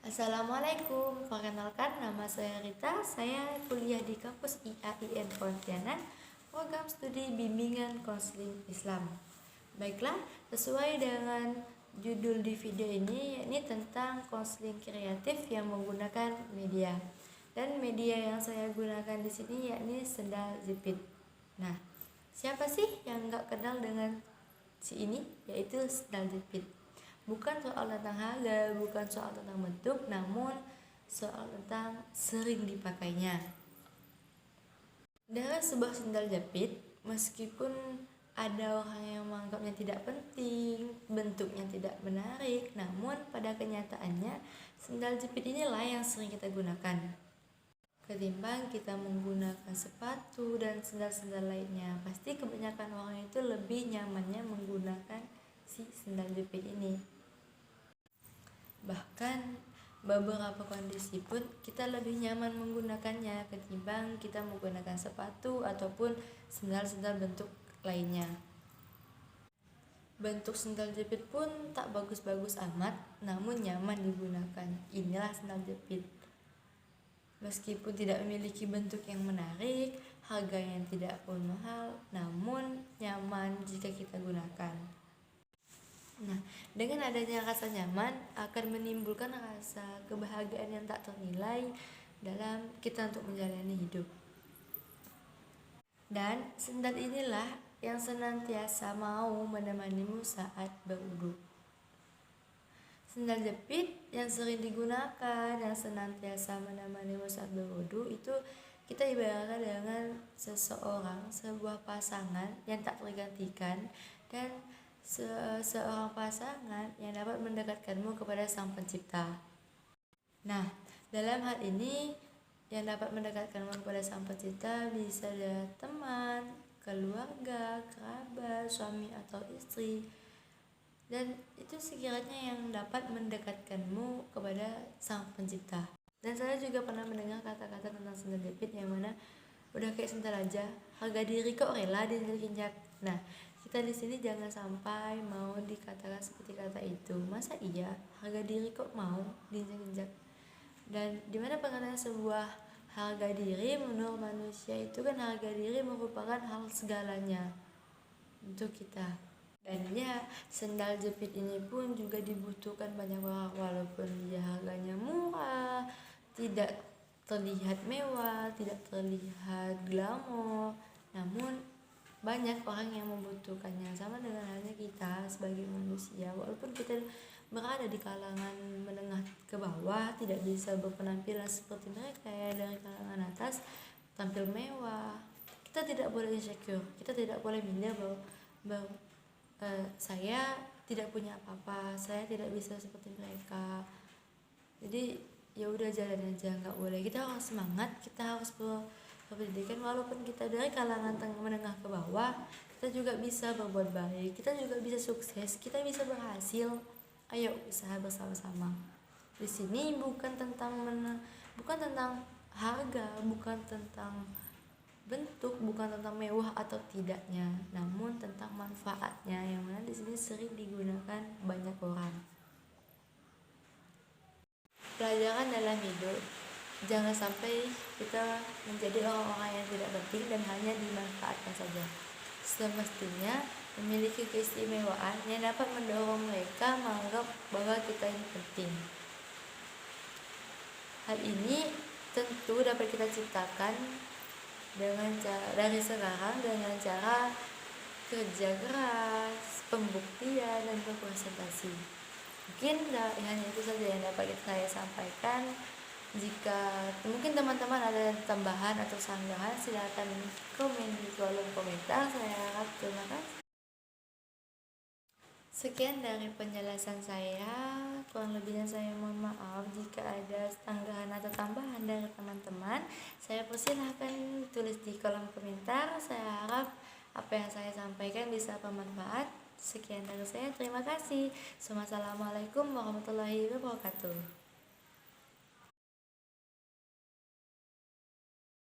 Assalamualaikum, perkenalkan nama saya Rita. Saya kuliah di kampus IAIN Pontianak, program studi bimbingan konseling Islam. Baiklah, sesuai dengan judul di video ini, yakni tentang konseling kreatif yang menggunakan media. Dan media yang saya gunakan di sini yakni sendal jepit. Nah, siapa sih yang nggak kenal dengan si ini? Yaitu sendal jepit. Bukan soal tentang harga, bukan soal tentang bentuk, namun soal tentang sering dipakainya. Dari sebuah sendal jepit, meskipun ada orang yang menganggapnya tidak penting, bentuknya tidak menarik, namun pada kenyataannya sendal jepit inilah yang sering kita gunakan. Ketimbang kita menggunakan sepatu dan sendal-sendal lainnya, pasti kebanyakan orang itu lebih nyamannya menggunakan si sendal jepit ini. Bahkan beberapa kondisi pun kita lebih nyaman menggunakannya ketimbang kita menggunakan sepatu ataupun sendal-sendal bentuk lainnya. Bentuk sendal jepit pun tak bagus-bagus amat, namun nyaman digunakan. Inilah sendal jepit. Meskipun tidak memiliki bentuk yang menarik, harganya tidak pun mahal, namun nyaman jika kita gunakan. Nah, dengan adanya rasa nyaman akan menimbulkan rasa kebahagiaan yang tak ternilai dalam kita untuk menjalani hidup. Dan sendal inilah yang senantiasa mau menemanimu saat berwudu. Sendal jepit yang sering digunakan, yang senantiasa menemanimu saat berwudu, itu kita ibaratkan dengan seseorang, sebuah pasangan yang tak tergantikan dan seorang pasangan yang dapat mendekatkanmu kepada Sang Pencipta. Nah, dalam hal ini yang dapat mendekatkanmu kepada Sang Pencipta bisa dari teman, keluarga, kerabat, suami atau istri. Dan itu sekiranya yang dapat mendekatkanmu kepada Sang Pencipta. Dan saya juga pernah mendengar kata-kata tentang sendal jepit yang mana udah kayak sendal aja, harga diri kok rela diinjak-injak. Nah, kita di sini jangan sampai mau dikatakan seperti kata itu. Masa iya harga diri kok mau diinjak-injak? Dan dimana pengertian sebuah harga diri menurut manusia itu kan harga diri merupakan hal segalanya untuk kita. Dan ya, sendal jepit ini pun juga dibutuhkan banyak orang, walaupun dia harganya murah, tidak terlihat mewah, tidak terlihat glamor, namun banyak orang yang membutuhkannya. Sama dengan halnya kita sebagai manusia, walaupun kita berada di kalangan menengah ke bawah, tidak bisa berpenampilan seperti mereka ya, dari kalangan atas tampil mewah, kita tidak boleh insecure, kita tidak boleh minder bahwa saya tidak punya apa-apa, saya tidak bisa seperti mereka. Jadi ya udah jalan aja, nggak boleh, kita harus semangat, kita harus berpendidikan. Walaupun kita dari kalangan menengah ke bawah, kita juga bisa berbuat baik, kita juga bisa sukses, kita bisa berhasil. Ayo usaha bersama-sama. Di sini bukan tentang harga, bukan tentang bentuk, bukan tentang mewah atau tidaknya, namun tentang manfaatnya yang mana di sini sering digunakan banyak orang. Pelajaran dalam hidup, jangan sampai kita menjadi orang-orang yang tidak penting dan hanya dimanfaatkan saja. Semestinya memiliki keistimewaan yang dapat mendorong mereka menganggap bahwa kita ini penting. Hal ini tentu dapat kita ciptakan dengan dari sekarang dengan cara kerja keras, pembuktian, dan berpresentasi. Mungkin hanya itu saja yang dapat saya sampaikan. Jika mungkin teman-teman ada tambahan atau sanggahan, silakan komen di kolom komentar. Saya harap terima kasih. Sekian dari penjelasan saya, kurang lebihnya saya mohon maaf jika ada sanggahan atau tambahan dari teman-teman. Saya persilahkan tulis di kolom komentar. Saya harap apa yang saya sampaikan bisa bermanfaat. Sekian dari saya, terima kasih. Wassalamualaikum warahmatullahi wabarakatuh.